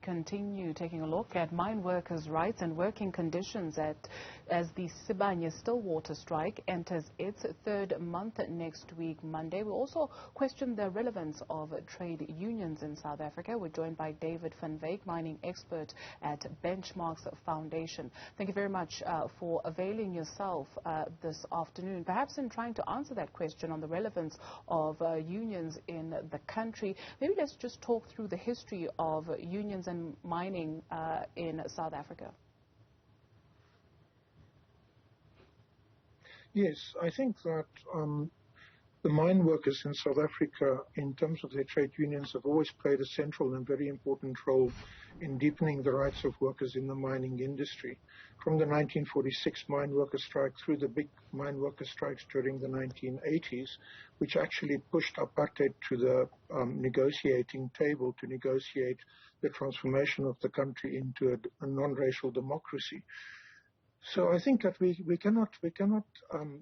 Continue taking a look at mine workers' rights and working conditions as the Sibanye-Stillwater strike enters its third month next week, Monday. We'll also question the relevance of trade unions in South Africa. We're joined by David van Wyk, mining expert at Benchmarks Foundation. Thank you very much for availing yourself this afternoon. Perhaps in trying to answer that question on the relevance of unions in the country, maybe let's just talk through the history of unions and mining in South Africa. Yes, I think that the mine workers in South Africa, in terms of their trade unions, have always played a central and very important role in deepening the rights of workers in the mining industry. From the 1946 mine worker strike through the big mine worker strikes during the 1980s, which actually pushed apartheid to the negotiating table to negotiate the transformation of the country into a non-racial democracy. So I think that we cannot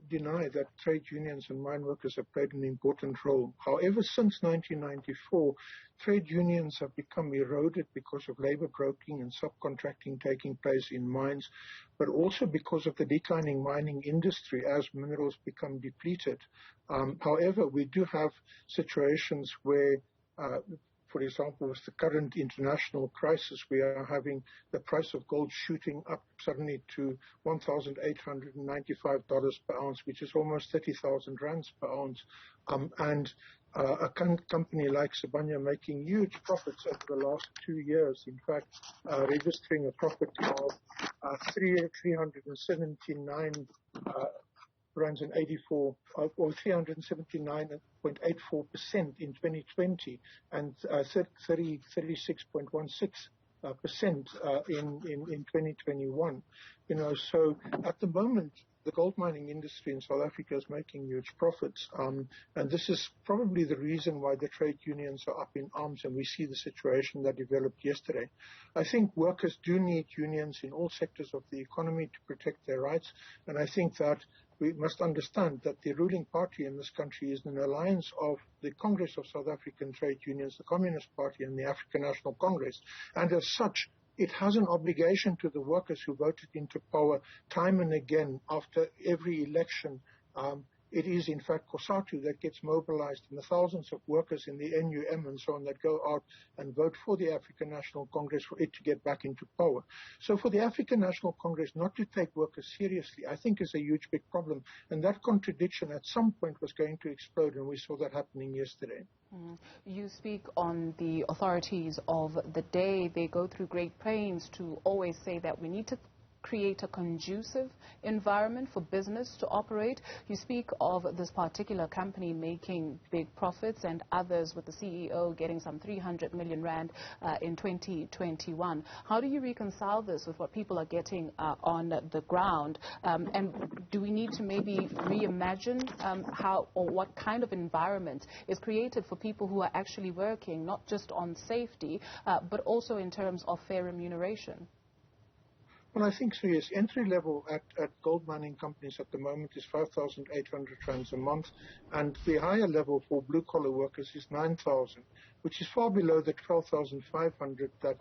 deny that trade unions and mine workers have played an important role. However, since 1994, trade unions have become eroded because of labor broking and subcontracting taking place in mines, but also because of the declining mining industry as minerals become depleted. However, we do have situations where for example, with the current international crisis, we are having the price of gold shooting up suddenly to $1,895 per ounce, which is almost 30,000 rands per ounce. And a company like Sibanye making huge profits over the last 2 years, in fact, registering a profit of 379 rands and 84 or 379.84% in 2020 and 36.16% in 2021. You know, so at the moment, the gold mining industry in South Africa is making huge profits, and this is probably the reason why the trade unions are up in arms, and we see the situation that developed yesterday. I think workers do need unions in all sectors of the economy to protect their rights, and I think that we must understand that the ruling party in this country is an alliance of the Congress of South African Trade Unions, the Communist Party, and the African National Congress, and as such, it has an obligation to the workers who voted into power time and again after every election. It is, in fact, COSATU that gets mobilized, and the thousands of workers in the NUM and so on that go out and vote for the African National Congress for it to get back into power. So for the African National Congress not to take workers seriously, I think is a huge, big problem. And that contradiction at some point was going to explode, and we saw that happening yesterday. You speak on the authorities of the day. They go through great pains to always say that we need to create a conducive environment for business to operate. You speak of this particular company making big profits and others with the CEO getting some 300 million rand in 2021. How do you reconcile this with what people are getting on the ground? And do we need to maybe reimagine how or what kind of environment is created for people who are actually working, not just on safety, but also in terms of fair remuneration? Well, I think so, yes. Entry level at gold mining companies at the moment is 5,800 rands a month, and the higher level for blue-collar workers is 9,000, which is far below the 12,500 that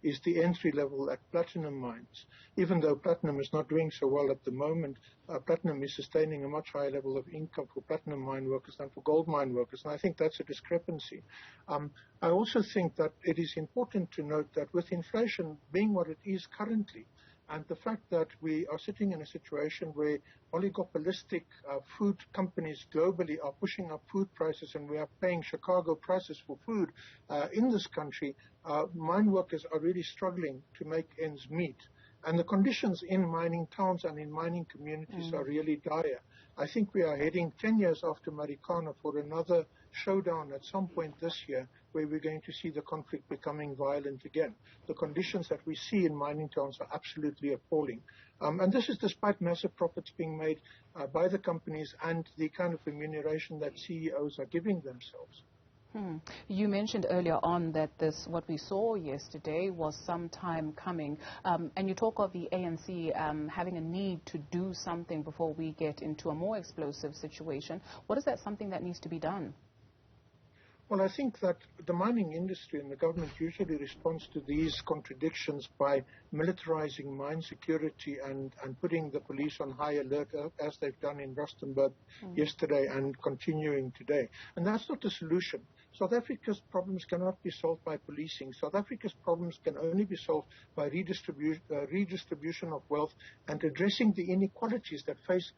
is the entry level at platinum mines. Even though platinum is not doing so well at the moment, platinum is sustaining a much higher level of income for platinum mine workers than for gold mine workers, and I think that's a discrepancy. I also think that it is important to note that with inflation being what it is currently, and the fact that we are sitting in a situation where oligopolistic food companies globally are pushing up food prices, and we are paying Chicago prices for food in this country, mine workers are really struggling to make ends meet. And the conditions in mining towns and in mining communities are really dire. I think we are heading 10 years after Marikana for another showdown at some point this year where we're going to see the conflict becoming violent again. The conditions that we see in mining towns are absolutely appalling. And this is despite massive profits being made by the companies and the kind of remuneration that CEOs are giving themselves. You mentioned earlier on that what we saw yesterday was some time coming, and you talk of the ANC having a need to do something before we get into a more explosive situation. What is that something that needs to be done? Well, I think that the mining industry and the government usually responds to these contradictions by militarizing mine security and putting the police on high alert, as they've done in Rustenburg yesterday and continuing today. And that's not the solution. South Africa's problems cannot be solved by policing. South Africa's problems can only be solved by redistribution of wealth and addressing the inequalities that face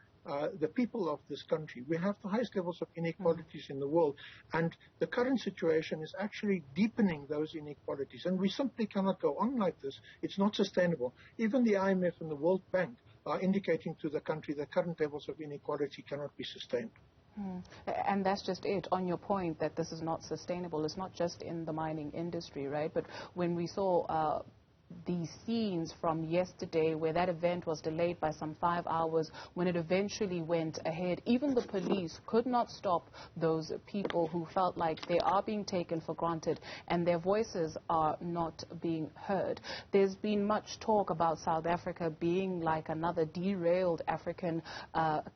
the people of this country. We have the highest levels of inequalities in the world, and the current situation is actually deepening those inequalities. And we simply cannot go on like this. It's not sustainable. Even the IMF and the World Bank are indicating to the country that current levels of inequality cannot be sustained. And that's just it. On your point that this is not sustainable, it's not just in the mining industry, right? But when we saw the scenes from yesterday where that event was delayed by some 5 hours, when it eventually went ahead, even the police could not stop those people who felt like they are being taken for granted and their voices are not being heard. There's been much talk about South Africa being like another derailed African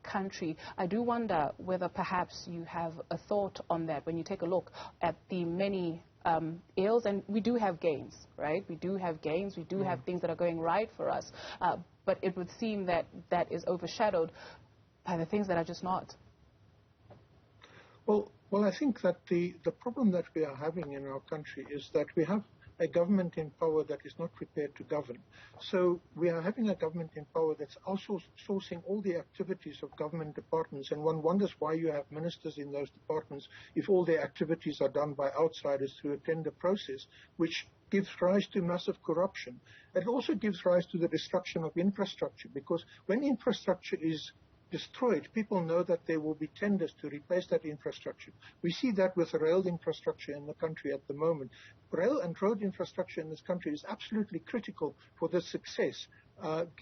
country. I do wonder whether perhaps you have a thought on that when you take a look at the many ills, and we do have gains, right? We do have gains, we do have things that are going right for us, but it would seem that that is overshadowed by the things that are just not. Well, I think that the problem that we are having in our country is that we have a government in power that is not prepared to govern. So we are having a government in power that's also sourcing all the activities of government departments, and one wonders why you have ministers in those departments if all their activities are done by outsiders through a tender process, which gives rise to massive corruption. It also gives rise to the destruction of infrastructure, because when infrastructure is destroyed, people know that there will be tenders to replace that infrastructure. We see that with rail infrastructure in the country at the moment. Rail and road infrastructure in this country is absolutely critical for the success.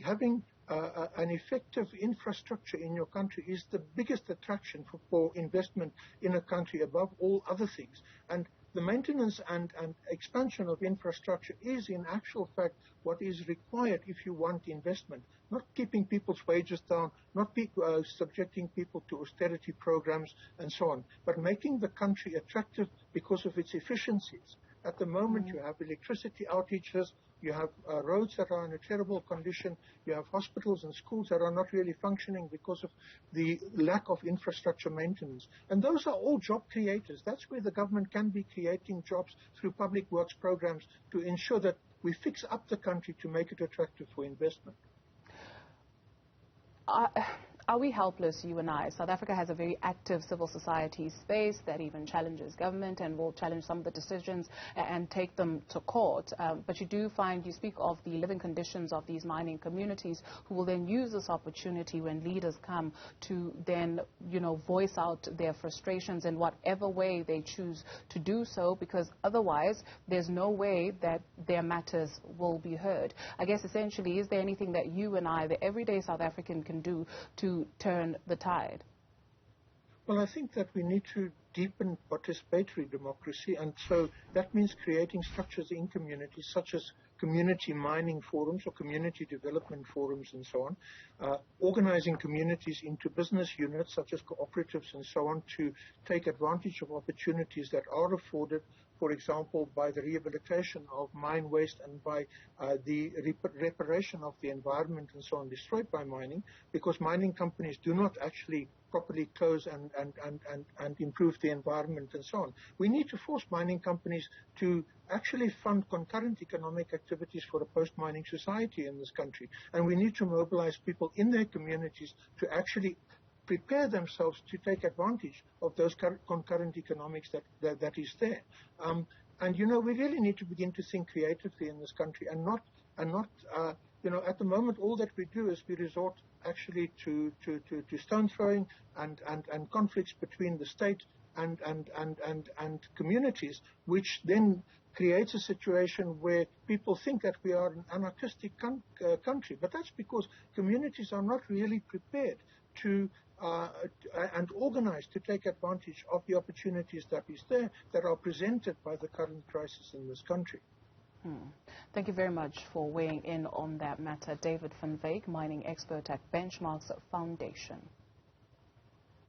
Having an effective infrastructure in your country is the biggest attraction for investment in a country above all other things. And the maintenance and expansion of infrastructure is in actual fact what is required if you want investment. Not keeping people's wages down, not subjecting people to austerity programs and so on, but making the country attractive because of its efficiencies. At the moment you have electricity outages, you have roads that are in a terrible condition, you have hospitals and schools that are not really functioning because of the lack of infrastructure maintenance. And those are all job creators. That's where the government can be creating jobs through public works programs to ensure that we fix up the country to make it attractive for investment. Are we helpless, you and I? South Africa has a very active civil society space that even challenges government and will challenge some of the decisions and take them to court. But you do find, you speak of the living conditions of these mining communities who will then use this opportunity when leaders come to then, voice out their frustrations in whatever way they choose to do so, because otherwise there's no way that their matters will be heard. I guess essentially, is there anything that you and I, the everyday South African, can do to turn the tide? Well, I think that we need to deepen participatory democracy, and so that means creating structures in communities such as community mining forums or community development forums and so on, organizing communities into business units such as cooperatives and so on to take advantage of opportunities that are afforded, for example, by the rehabilitation of mine waste and by the reparation of the environment and so on destroyed by mining, because mining companies do not actually properly close and improve the environment and so on. We need to force mining companies to actually fund concurrent economic activities for a post-mining society in this country. And we need to mobilize people in their communities to actually prepare themselves to take advantage of those concurrent economics that is there. And we really need to begin to think creatively in this country and not at the moment all that we do is we resort actually to stone throwing and conflicts between the state and communities, which then creates a situation where people think that we are an anarchistic country. But that's because communities are not really prepared to and organized to take advantage of the opportunities that is there that are presented by the current crisis in this country. Thank you very much for weighing in on that matter. David van Wyk, mining expert at Benchmarks Foundation.